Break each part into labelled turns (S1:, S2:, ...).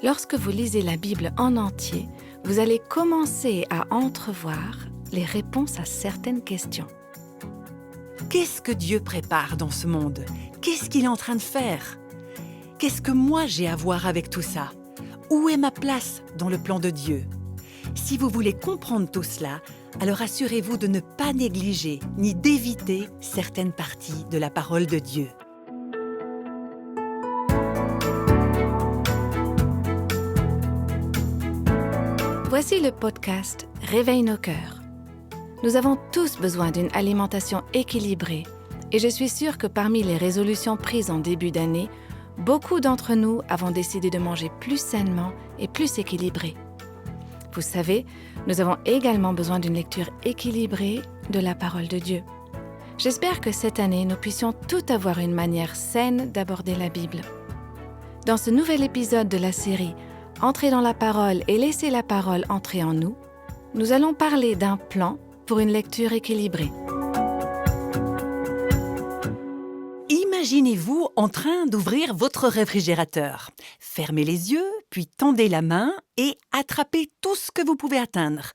S1: Lorsque vous lisez la Bible en entier, vous allez commencer à entrevoir les réponses à certaines questions.
S2: Qu'est-ce que Dieu prépare dans ce monde? Qu'est-ce qu'il est en train de faire? Qu'est-ce que moi j'ai à voir avec tout ça? Où est ma place dans le plan de Dieu? Si vous voulez comprendre tout cela, alors assurez-vous de ne pas négliger ni d'éviter certaines parties de la parole de Dieu.
S1: Voici le podcast Réveille nos cœurs. Nous avons tous besoin d'une alimentation équilibrée et je suis sûre que parmi les résolutions prises en début d'année, beaucoup d'entre nous avons décidé de manger plus sainement et plus équilibré. Vous savez, nous avons également besoin d'une lecture équilibrée de la parole de Dieu. J'espère que cette année, nous puissions tout avoir une manière saine d'aborder la Bible. Dans ce nouvel épisode de la série « Entrez dans la parole et laissez la parole entrer en nous », nous allons parler d'un plan pour une lecture équilibrée.
S2: Imaginez-vous en train d'ouvrir votre réfrigérateur. Fermez les yeux, puis tendez la main et attrapez tout ce que vous pouvez atteindre.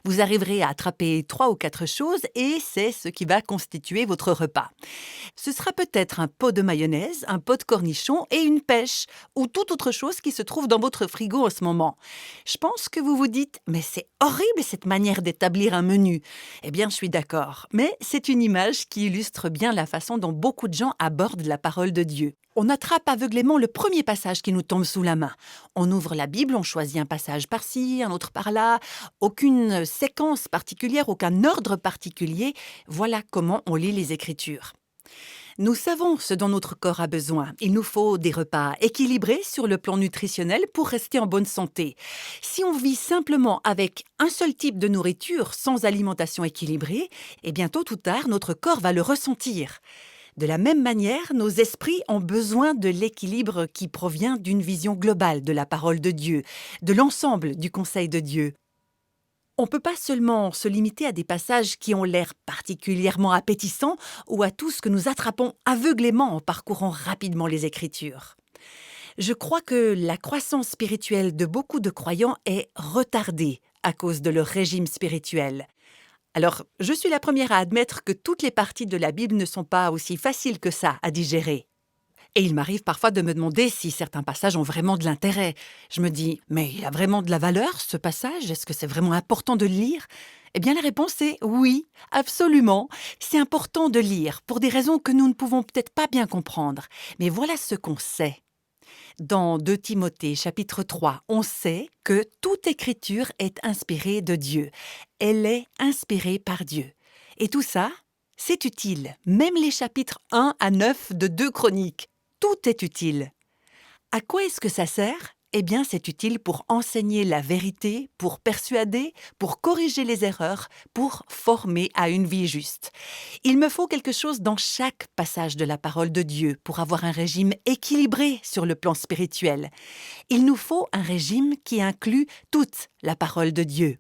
S2: Vous arriverez à attraper 3 ou 4 choses et c'est ce qui va constituer votre repas. Ce sera peut-être un pot de mayonnaise, un pot de cornichons et une pêche ou toute autre chose qui se trouve dans votre frigo en ce moment. Je pense que vous vous dites « mais c'est horrible cette manière d'établir un menu ». Eh bien, je suis d'accord, mais c'est une image qui illustre bien la façon dont beaucoup de gens abordent la parole de Dieu. On attrape aveuglément le premier passage qui nous tombe sous la main. On ouvre la Bible, on choisit un passage par-ci, un autre par-là. Aucune séquence particulière, aucun ordre particulier. Voilà comment on lit les Écritures. Nous savons ce dont notre corps a besoin. Il nous faut des repas équilibrés sur le plan nutritionnel pour rester en bonne santé. Si on vit simplement avec un seul type de nourriture sans alimentation équilibrée, eh bien tôt ou tard, notre corps va le ressentir. De la même manière, nos esprits ont besoin de l'équilibre qui provient d'une vision globale de la parole de Dieu, de l'ensemble du conseil de Dieu. On ne peut pas seulement se limiter à des passages qui ont l'air particulièrement appétissants ou à tout ce que nous attrapons aveuglément en parcourant rapidement les Écritures. Je crois que la croissance spirituelle de beaucoup de croyants est retardée à cause de leur régime spirituel. Alors, je suis la première à admettre que toutes les parties de la Bible ne sont pas aussi faciles que ça à digérer. Et il m'arrive parfois de me demander si certains passages ont vraiment de l'intérêt. Je me dis, mais il a vraiment de la valeur, ce passage? Est-ce que c'est vraiment important de le lire? Eh bien, la réponse est oui, absolument. C'est important de lire, pour des raisons que nous ne pouvons peut-être pas bien comprendre. Mais voilà ce qu'on sait. Dans 2 Timothée, chapitre 3, on sait que toute écriture est inspirée de Dieu. Elle est inspirée par Dieu. Et tout ça, c'est utile. Même les chapitres 1 à 9 de 2 Chroniques. Tout est utile. À quoi est-ce que ça sert? Eh bien, c'est utile pour enseigner la vérité, pour persuader, pour corriger les erreurs, pour former à une vie juste. Il me faut quelque chose dans chaque passage de la parole de Dieu pour avoir un régime équilibré sur le plan spirituel. Il nous faut un régime qui inclut toute la parole de Dieu.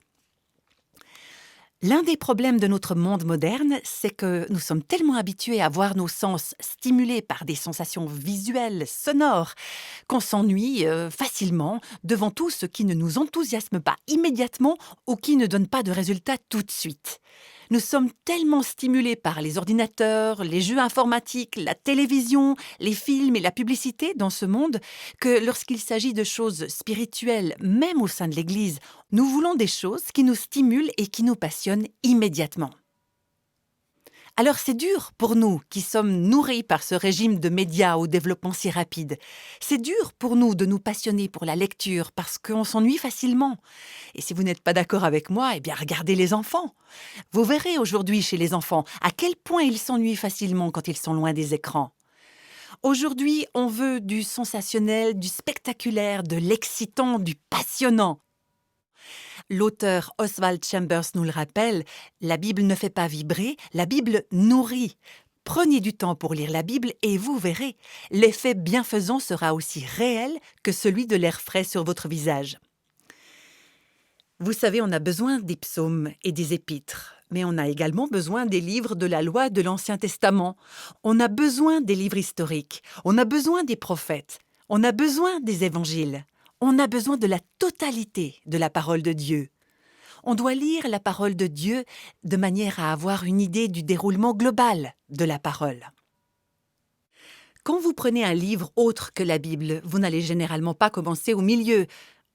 S2: L'un des problèmes de notre monde moderne, c'est que nous sommes tellement habitués à voir nos sens stimulés par des sensations visuelles, sonores, qu'on s'ennuie facilement devant tout ce qui ne nous enthousiasme pas immédiatement ou qui ne donne pas de résultats tout de suite. Nous sommes tellement stimulés par les ordinateurs, les jeux informatiques, la télévision, les films et la publicité dans ce monde que lorsqu'il s'agit de choses spirituelles, même au sein de l'Église, nous voulons des choses qui nous stimulent et qui nous passionnent immédiatement. Alors c'est dur pour nous qui sommes nourris par ce régime de médias au développement si rapide. C'est dur pour nous de nous passionner pour la lecture parce qu'on s'ennuie facilement. Et si vous n'êtes pas d'accord avec moi, eh bien regardez les enfants. Vous verrez aujourd'hui chez les enfants à quel point ils s'ennuient facilement quand ils sont loin des écrans. Aujourd'hui, on veut du sensationnel, du spectaculaire, de l'excitant, du passionnant. L'auteur Oswald Chambers nous le rappelle, la Bible ne fait pas vibrer, la Bible nourrit. Prenez du temps pour lire la Bible et vous verrez, l'effet bienfaisant sera aussi réel que celui de l'air frais sur votre visage. Vous savez, on a besoin des psaumes et des épîtres, mais on a également besoin des livres de la loi de l'Ancien Testament. On a besoin des livres historiques, on a besoin des prophètes, on a besoin des évangiles. On a besoin de la totalité de la parole de Dieu. On doit lire la parole de Dieu de manière à avoir une idée du déroulement global de la parole. Quand vous prenez un livre autre que la Bible, vous n'allez généralement pas commencer au milieu.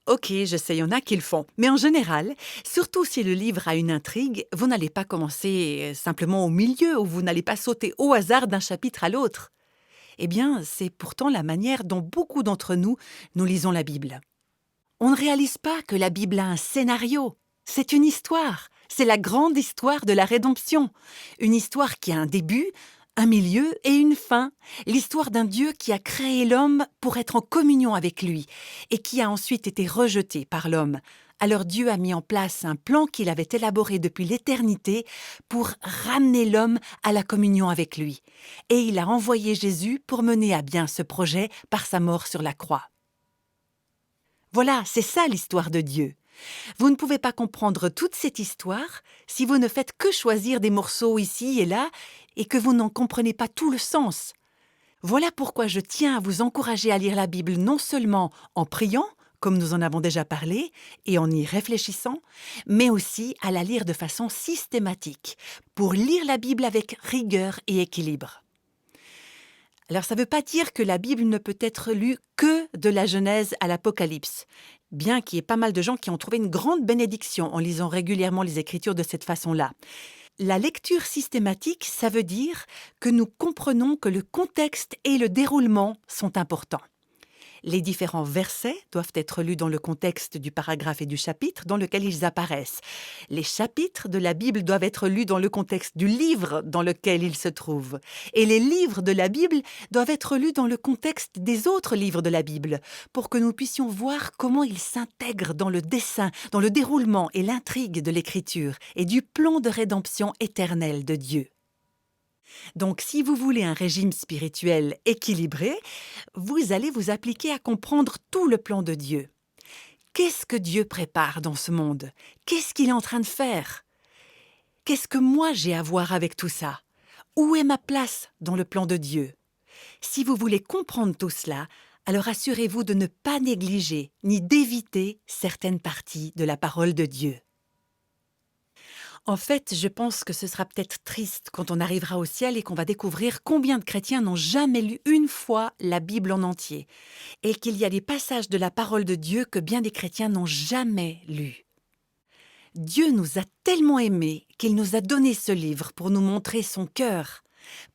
S2: Ok, je sais, il y en a qui le font. Mais en général, surtout si le livre a une intrigue, vous n'allez pas commencer simplement au milieu ou vous n'allez pas sauter au hasard d'un chapitre à l'autre. Eh bien, c'est pourtant la manière dont beaucoup d'entre nous lisons la Bible. On ne réalise pas que la Bible a un scénario. C'est une histoire. C'est la grande histoire de la rédemption. Une histoire qui a un début, un milieu et une fin. L'histoire d'un Dieu qui a créé l'homme pour être en communion avec lui et qui a ensuite été rejeté par l'homme. Alors Dieu a mis en place un plan qu'il avait élaboré depuis l'éternité pour ramener l'homme à la communion avec lui. Et il a envoyé Jésus pour mener à bien ce projet par sa mort sur la croix. Voilà, c'est ça l'histoire de Dieu. Vous ne pouvez pas comprendre toute cette histoire si vous ne faites que choisir des morceaux ici et là et que vous n'en comprenez pas tout le sens. Voilà pourquoi je tiens à vous encourager à lire la Bible non seulement en priant, comme nous en avons déjà parlé, et en y réfléchissant, mais aussi à la lire de façon systématique, pour lire la Bible avec rigueur et équilibre. Alors ça ne veut pas dire que la Bible ne peut être lue que de la Genèse à l'Apocalypse, bien qu'il y ait pas mal de gens qui ont trouvé une grande bénédiction en lisant régulièrement les Écritures de cette façon-là. La lecture systématique, ça veut dire que nous comprenons que le contexte et le déroulement sont importants. Les différents versets doivent être lus dans le contexte du paragraphe et du chapitre dans lequel ils apparaissent. Les chapitres de la Bible doivent être lus dans le contexte du livre dans lequel ils se trouvent. Et les livres de la Bible doivent être lus dans le contexte des autres livres de la Bible pour que nous puissions voir comment ils s'intègrent dans le dessein, dans le déroulement et l'intrigue de l'Écriture et du plan de rédemption éternelle de Dieu. Donc, si vous voulez un régime spirituel équilibré, vous allez vous appliquer à comprendre tout le plan de Dieu. Qu'est-ce que Dieu prépare dans ce monde? Qu'est-ce qu'il est en train de faire? Qu'est-ce que moi j'ai à voir avec tout ça? Où est ma place dans le plan de Dieu? Si vous voulez comprendre tout cela, alors assurez-vous de ne pas négliger ni d'éviter certaines parties de la parole de Dieu. En fait, je pense que ce sera peut-être triste quand on arrivera au ciel et qu'on va découvrir combien de chrétiens n'ont jamais lu une fois la Bible en entier et qu'il y a des passages de la parole de Dieu que bien des chrétiens n'ont jamais lus. Dieu nous a tellement aimés qu'il nous a donné ce livre pour nous montrer son cœur,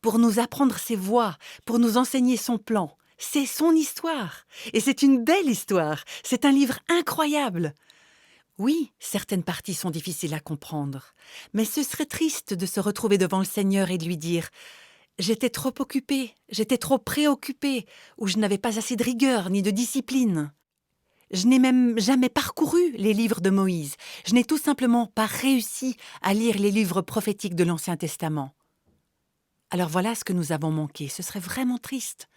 S2: pour nous apprendre ses voies, pour nous enseigner son plan. C'est son histoire et c'est une belle histoire, c'est un livre incroyable. Oui, certaines parties sont difficiles à comprendre, mais ce serait triste de se retrouver devant le Seigneur et de lui dire « J'étais trop occupé, j'étais trop préoccupé, ou je n'avais pas assez de rigueur ni de discipline. Je n'ai même jamais parcouru les livres de Moïse, je n'ai tout simplement pas réussi à lire les livres prophétiques de l'Ancien Testament. » Alors voilà ce que nous avons manqué, ce serait vraiment triste.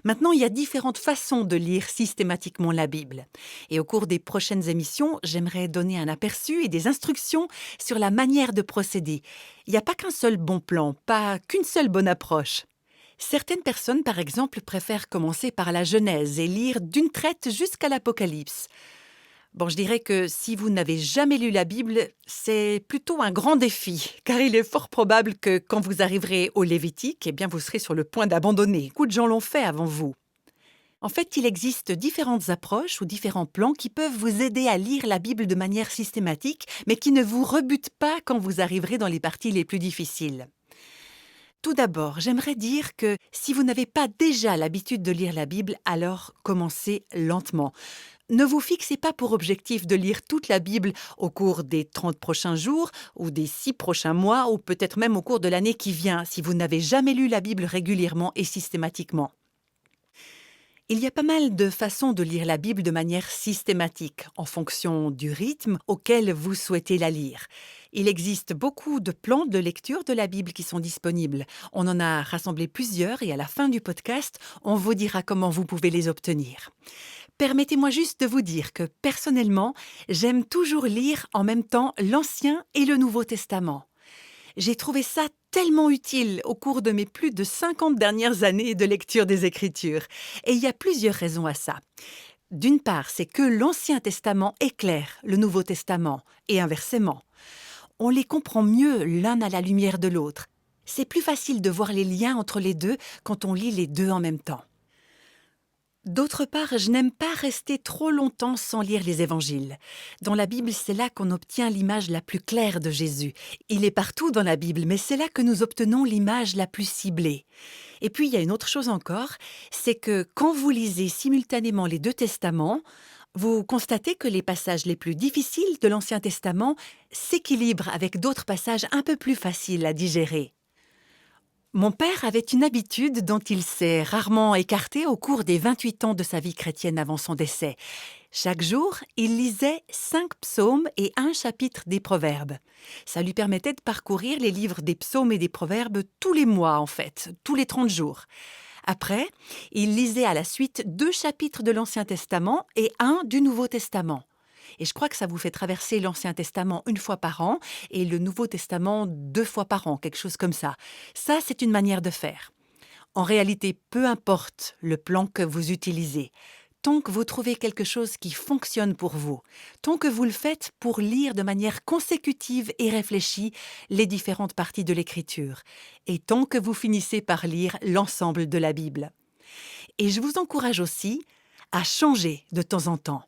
S2: Maintenant, il y a différentes façons de lire systématiquement la Bible. Et au cours des prochaines émissions, j'aimerais donner un aperçu et des instructions sur la manière de procéder. Il n'y a pas qu'un seul bon plan, pas qu'une seule bonne approche. Certaines personnes, par exemple, préfèrent commencer par la Genèse et lire d'une traite jusqu'à l'Apocalypse. Bon, je dirais que si vous n'avez jamais lu la Bible, c'est plutôt un grand défi, car il est fort probable que quand vous arriverez au Lévitique, eh bien vous serez sur le point d'abandonner. Beaucoup de gens l'ont fait avant vous. En fait, il existe différentes approches ou différents plans qui peuvent vous aider à lire la Bible de manière systématique, mais qui ne vous rebutent pas quand vous arriverez dans les parties les plus difficiles. Tout d'abord, j'aimerais dire que si vous n'avez pas déjà l'habitude de lire la Bible, alors commencez lentement. Ne vous fixez pas pour objectif de lire toute la Bible au cours des 30 prochains jours ou des 6 prochains mois ou peut-être même au cours de l'année qui vient si vous n'avez jamais lu la Bible régulièrement et systématiquement. Il y a pas mal de façons de lire la Bible de manière systématique, en fonction du rythme auquel vous souhaitez la lire. Il existe beaucoup de plans de lecture de la Bible qui sont disponibles. On en a rassemblé plusieurs et à la fin du podcast, on vous dira comment vous pouvez les obtenir. Permettez-moi juste de vous dire que, personnellement, j'aime toujours lire en même temps l'Ancien et le Nouveau Testament. J'ai trouvé ça tellement utile au cours de mes plus de 50 dernières années de lecture des Écritures. Et il y a plusieurs raisons à ça. D'une part, c'est que l'Ancien Testament éclaire le Nouveau Testament, et inversement. On les comprend mieux l'un à la lumière de l'autre. C'est plus facile de voir les liens entre les deux quand on lit les deux en même temps. D'autre part, je n'aime pas rester trop longtemps sans lire les évangiles. Dans la Bible, c'est là qu'on obtient l'image la plus claire de Jésus. Il est partout dans la Bible, mais c'est là que nous obtenons l'image la plus ciblée. Et puis, il y a une autre chose encore, c'est que quand vous lisez simultanément les deux testaments, vous constatez que les passages les plus difficiles de l'Ancien Testament s'équilibrent avec d'autres passages un peu plus faciles à digérer. Mon père avait une habitude dont il s'est rarement écarté au cours des 28 ans de sa vie chrétienne avant son décès. Chaque jour, il lisait 5 psaumes et un chapitre des Proverbes. Ça lui permettait de parcourir les livres des psaumes et des Proverbes tous les mois, en fait, tous les 30 jours. Après, il lisait à la suite 2 chapitres de l'Ancien Testament et un du Nouveau Testament. Et je crois que ça vous fait traverser l'Ancien Testament 1 fois par an et le Nouveau Testament 2 fois par an, quelque chose comme ça. Ça, c'est une manière de faire. En réalité, peu importe le plan que vous utilisez, tant que vous trouvez quelque chose qui fonctionne pour vous, tant que vous le faites pour lire de manière consécutive et réfléchie les différentes parties de l'Écriture, et tant que vous finissez par lire l'ensemble de la Bible. Et je vous encourage aussi à changer de temps en temps.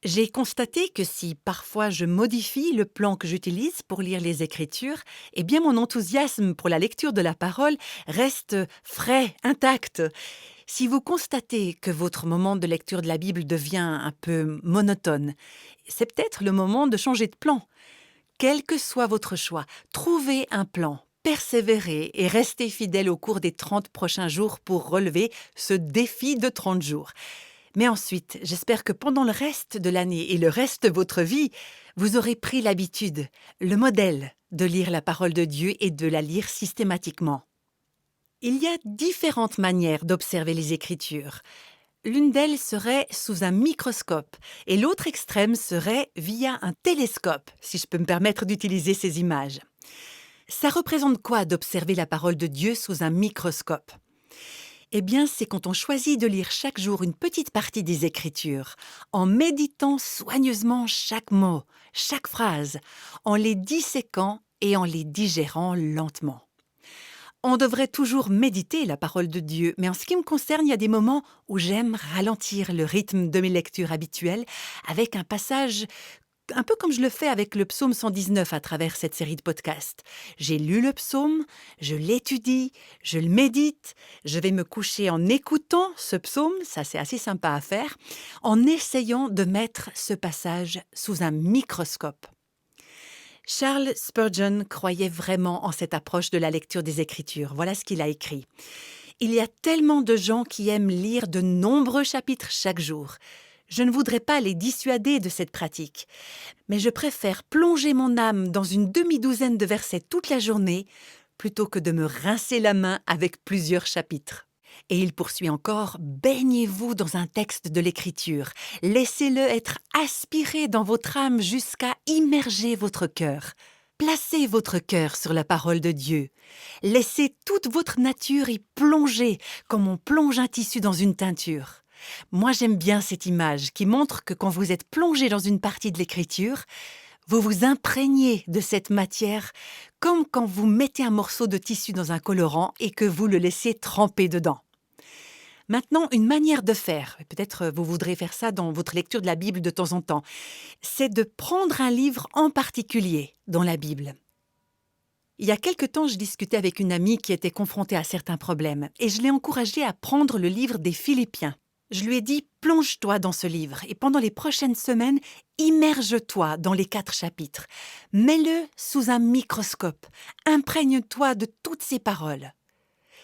S2: J'ai constaté que si parfois je modifie le plan que j'utilise pour lire les Écritures, eh bien mon enthousiasme pour la lecture de la parole reste frais, intact. Si vous constatez que votre moment de lecture de la Bible devient un peu monotone, c'est peut-être le moment de changer de plan. Quel que soit votre choix, trouvez un plan, persévérez et restez fidèle au cours des 30 prochains jours pour relever ce défi de 30 jours. Mais ensuite, j'espère que pendant le reste de l'année et le reste de votre vie, vous aurez pris l'habitude, le modèle de lire la parole de Dieu et de la lire systématiquement. Il y a différentes manières d'observer les Écritures. L'une d'elles serait sous un microscope et l'autre extrême serait via un télescope, si je peux me permettre d'utiliser ces images. Ça représente quoi d'observer la parole de Dieu sous un microscope ? Eh bien, c'est quand on choisit de lire chaque jour une petite partie des Écritures, en méditant soigneusement chaque mot, chaque phrase, en les disséquant et en les digérant lentement. On devrait toujours méditer la parole de Dieu, mais en ce qui me concerne, il y a des moments où j'aime ralentir le rythme de mes lectures habituelles avec un passage un peu comme je le fais avec le psaume 119 à travers cette série de podcasts. J'ai lu le psaume, je l'étudie, je le médite, je vais me coucher en écoutant ce psaume, ça c'est assez sympa à faire, en essayant de mettre ce passage sous un microscope. Charles Spurgeon croyait vraiment en cette approche de la lecture des Écritures. Voilà ce qu'il a écrit. Il y a tellement de gens qui aiment lire de nombreux chapitres chaque jour. Je ne voudrais pas les dissuader de cette pratique, mais je préfère plonger mon âme dans une demi-douzaine de versets toute la journée plutôt que de me rincer la main avec plusieurs chapitres. Et il poursuit encore « Baignez-vous dans un texte de l'Écriture, laissez-le être aspiré dans votre âme jusqu'à immerger votre cœur. Placez votre cœur sur la parole de Dieu. Laissez toute votre nature y plonger comme on plonge un tissu dans une teinture. » Moi, j'aime bien cette image qui montre que quand vous êtes plongé dans une partie de l'Écriture, vous vous imprégnez de cette matière comme quand vous mettez un morceau de tissu dans un colorant et que vous le laissez tremper dedans. Maintenant, une manière de faire, peut-être vous voudrez faire ça dans votre lecture de la Bible de temps en temps, c'est de prendre un livre en particulier dans la Bible. Il y a quelque temps, je discutais avec une amie qui était confrontée à certains problèmes et je l'ai encouragée à prendre le livre des Philippiens. Je lui ai dit « Plonge-toi dans ce livre et pendant les prochaines semaines, immerge-toi dans les 4 chapitres. Mets-le sous un microscope. Imprègne-toi de toutes ces paroles. »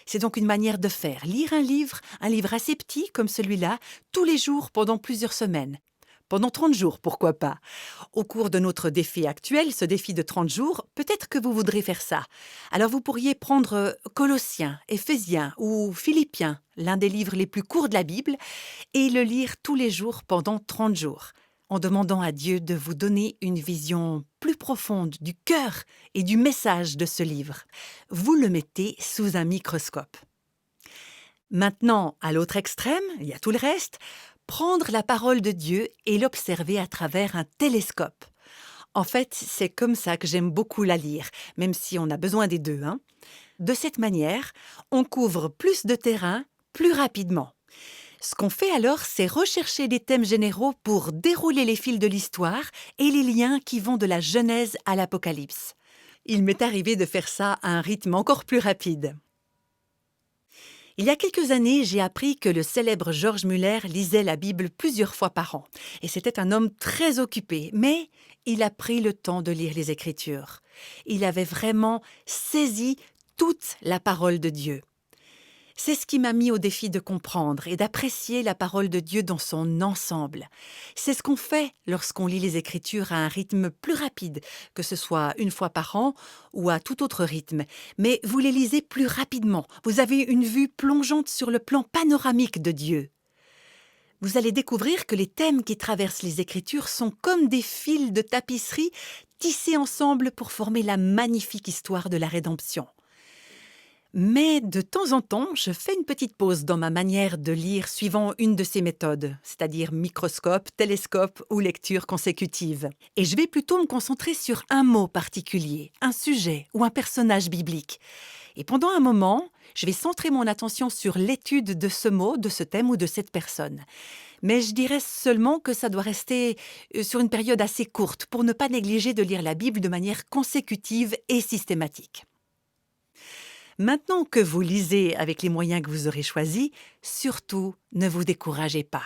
S2: C'est donc une manière de faire. Lire un livre assez petit comme celui-là, tous les jours pendant plusieurs semaines. Pendant 30 jours, pourquoi pas. Au cours de notre défi actuel, ce défi de 30 jours, peut-être que vous voudrez faire ça. Alors vous pourriez prendre Colossiens, Éphésiens ou Philippiens, l'un des livres les plus courts de la Bible, et le lire tous les jours pendant 30 jours, en demandant à Dieu de vous donner une vision plus profonde du cœur et du message de ce livre. Vous le mettez sous un microscope. Maintenant, à l'autre extrême, il y a tout le reste. Prendre la parole de Dieu et l'observer à travers un télescope. En fait, c'est comme ça que j'aime beaucoup la lire, même si on a besoin des deux, hein. De cette manière, on couvre plus de terrain plus rapidement. Ce qu'on fait alors, c'est rechercher des thèmes généraux pour dérouler les fils de l'histoire et les liens qui vont de la Genèse à l'Apocalypse. Il m'est arrivé de faire ça à un rythme encore plus rapide. Il y a quelques années, j'ai appris que le célèbre George Muller lisait la Bible plusieurs fois par an. Et c'était un homme très occupé, mais il a pris le temps de lire les Écritures. Il avait vraiment saisi toute la parole de Dieu. C'est ce qui m'a mis au défi de comprendre et d'apprécier la parole de Dieu dans son ensemble. C'est ce qu'on fait lorsqu'on lit les Écritures à un rythme plus rapide, que ce soit une fois par an ou à tout autre rythme. Mais vous les lisez plus rapidement. Vous avez une vue plongeante sur le plan panoramique de Dieu. Vous allez découvrir que les thèmes qui traversent les Écritures sont comme des fils de tapisserie tissés ensemble pour former la magnifique histoire de la rédemption. Mais de temps en temps, je fais une petite pause dans ma manière de lire suivant une de ces méthodes, c'est-à-dire microscope, télescope ou lecture consécutive. Et je vais plutôt me concentrer sur un mot particulier, un sujet ou un personnage biblique. Et pendant un moment, je vais centrer mon attention sur l'étude de ce mot, de ce thème ou de cette personne. Mais je dirais seulement que ça doit rester sur une période assez courte pour ne pas négliger de lire la Bible de manière consécutive et systématique. Maintenant que vous lisez avec les moyens que vous aurez choisis, surtout ne vous découragez pas.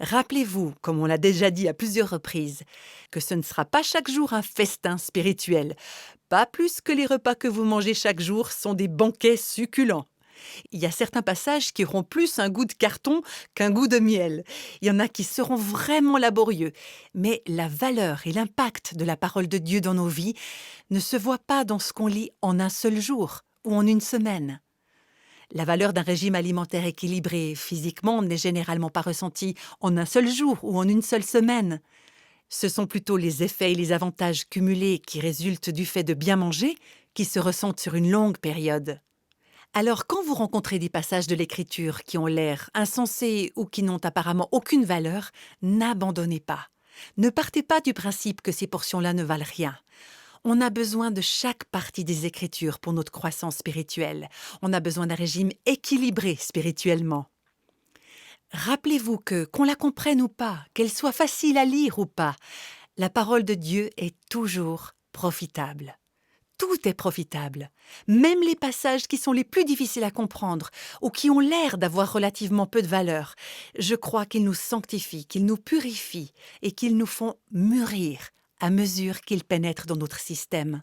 S2: Rappelez-vous, comme on l'a déjà dit à plusieurs reprises, que ce ne sera pas chaque jour un festin spirituel, pas plus que les repas que vous mangez chaque jour sont des banquets succulents. Il y a certains passages qui auront plus un goût de carton qu'un goût de miel. Il y en a qui seront vraiment laborieux. Mais la valeur et l'impact de la parole de Dieu dans nos vies ne se voient pas dans ce qu'on lit en un seul jour ou en une semaine. La valeur d'un régime alimentaire équilibré physiquement n'est généralement pas ressentie en un seul jour ou en une seule semaine. Ce sont plutôt les effets et les avantages cumulés qui résultent du fait de bien manger qui se ressentent sur une longue période. Alors, quand vous rencontrez des passages de l'Écriture qui ont l'air insensés ou qui n'ont apparemment aucune valeur, n'abandonnez pas. Ne partez pas du principe que ces portions-là ne valent rien. On a besoin de chaque partie des Écritures pour notre croissance spirituelle. On a besoin d'un régime équilibré spirituellement. Rappelez-vous que, qu'on la comprenne ou pas, qu'elle soit facile à lire ou pas, la parole de Dieu est toujours profitable. Tout est profitable, même les passages qui sont les plus difficiles à comprendre ou qui ont l'air d'avoir relativement peu de valeur. Je crois qu'ils nous sanctifient, qu'ils nous purifient et qu'ils nous font mûrir à mesure qu'ils pénètrent dans notre système.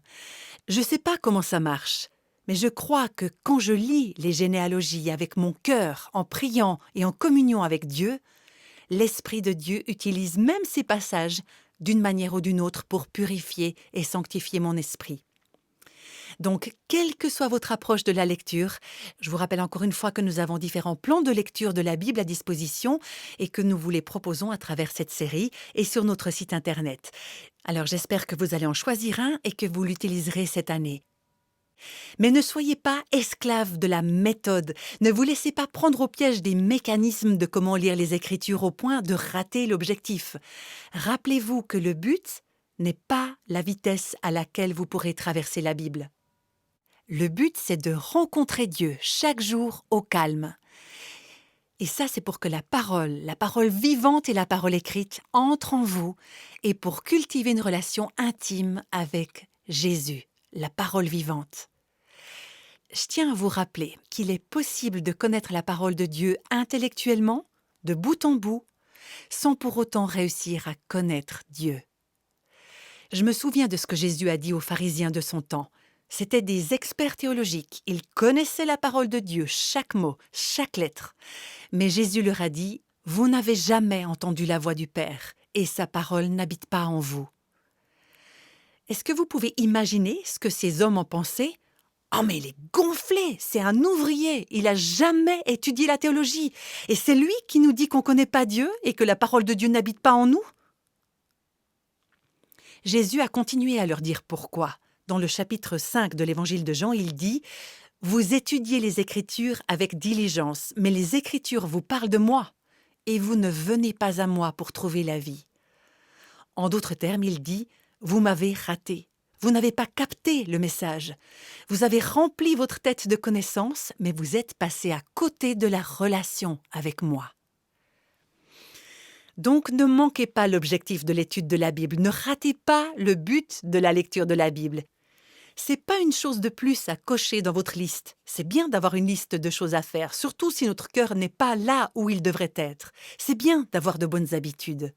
S2: Je ne sais pas comment ça marche, mais je crois que quand je lis les généalogies avec mon cœur, en priant et en communion avec Dieu, l'Esprit de Dieu utilise même ces passages d'une manière ou d'une autre pour purifier et sanctifier mon esprit. Donc, quelle que soit votre approche de la lecture, je vous rappelle encore une fois que nous avons différents plans de lecture de la Bible à disposition et que nous vous les proposons à travers cette série et sur notre site internet. Alors, j'espère que vous allez en choisir un et que vous l'utiliserez cette année. Mais ne soyez pas esclaves de la méthode. Ne vous laissez pas prendre au piège des mécanismes de comment lire les Écritures au point de rater l'objectif. Rappelez-vous que le but n'est pas la vitesse à laquelle vous pourrez traverser la Bible. Le but, c'est de rencontrer Dieu chaque jour au calme. Et ça, c'est pour que la parole vivante et la parole écrite entrent en vous et pour cultiver une relation intime avec Jésus, la parole vivante. Je tiens à vous rappeler qu'il est possible de connaître la parole de Dieu intellectuellement, de bout en bout, sans pour autant réussir à connaître Dieu. Je me souviens de ce que Jésus a dit aux pharisiens de son temps. C'étaient des experts théologiques. Ils connaissaient la parole de Dieu, chaque mot, chaque lettre. Mais Jésus leur a dit « Vous n'avez jamais entendu la voix du Père, et sa parole n'habite pas en vous. » Est-ce que vous pouvez imaginer ce que ces hommes en pensaient ? « Oh, mais il est gonflé, c'est un ouvrier, il n'a jamais étudié la théologie. Et c'est lui qui nous dit qu'on ne connaît pas Dieu et que la parole de Dieu n'habite pas en nous ?» Jésus a continué à leur dire pourquoi. Dans le chapitre 5 de l'évangile de Jean, il dit « Vous étudiez les Écritures avec diligence, mais les Écritures vous parlent de moi. et vous ne venez pas à moi pour trouver la vie. En d'autres termes, il dit « Vous m'avez raté ». Vous n'avez pas capté le message. Vous avez rempli votre tête de connaissances, mais vous êtes passé à côté de la relation avec moi. Donc, ne manquez pas l'objectif de l'étude de la Bible. Ne ratez pas le but de la lecture de la Bible. C'est pas une chose de plus à cocher dans votre liste. C'est bien d'avoir une liste de choses à faire, surtout si notre cœur n'est pas là où il devrait être. C'est bien d'avoir de bonnes habitudes.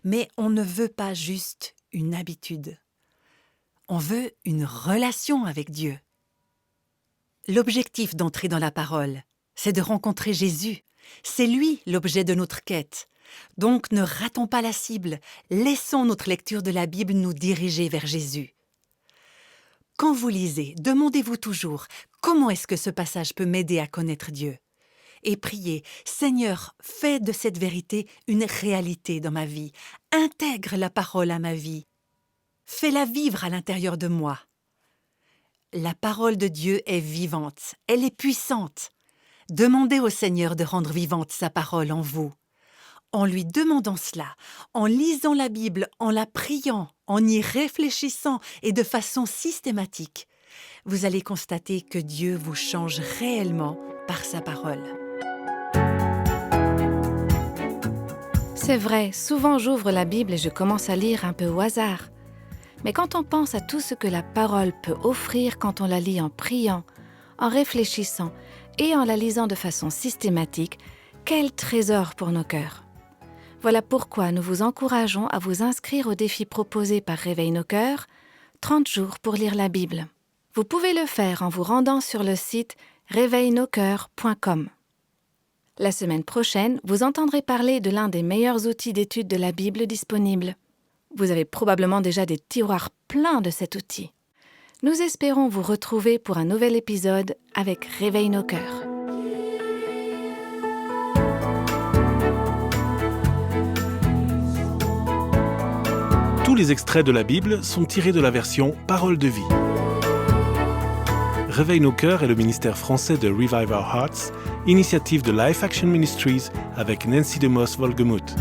S2: Mais on ne veut pas juste une habitude. On veut une relation avec Dieu. L'objectif d'entrer dans la parole, c'est de rencontrer Jésus. C'est lui l'objet de notre quête. Donc ne ratons pas la cible. Laissons notre lecture de la Bible nous diriger vers Jésus. Quand vous lisez, demandez-vous toujours comment est-ce que ce passage peut m'aider à connaître Dieu. Et priez, Seigneur, fais de cette vérité une réalité dans ma vie. Intègre la parole à ma vie. Fais-la vivre à l'intérieur de moi. La parole de Dieu est vivante, elle est puissante. Demandez au Seigneur de rendre vivante sa parole en vous. En lui demandant cela, en lisant la Bible, en la priant, en y réfléchissant et de façon systématique, vous allez constater que Dieu vous change réellement par sa parole.
S1: C'est vrai, souvent j'ouvre la Bible et je commence à lire un peu au hasard. Mais quand on pense à tout ce que la parole peut offrir quand on la lit en priant, en réfléchissant et en la lisant de façon systématique, quel trésor pour nos cœurs! Voilà pourquoi nous vous encourageons à vous inscrire au défi proposé par Réveille nos cœurs, 30 jours pour lire la Bible. Vous pouvez le faire en vous rendant sur le site réveillenocœurs.com. La semaine prochaine, vous entendrez parler de l'un des meilleurs outils d'étude de la Bible disponibles. Vous avez probablement déjà des tiroirs pleins de cet outil. Nous espérons vous retrouver pour un nouvel épisode avec Réveille nos cœurs.
S3: Tous les extraits de la Bible sont tirés de la version Parole de vie. Réveille nos cœurs est le ministère français de Revive Our Hearts, initiative de Life Action Ministries avec Nancy DeMoss-Wolgemuth.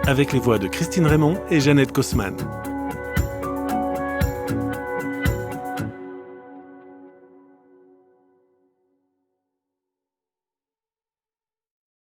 S3: Avec les voix de Christine Raymond et Jeannette Kosman.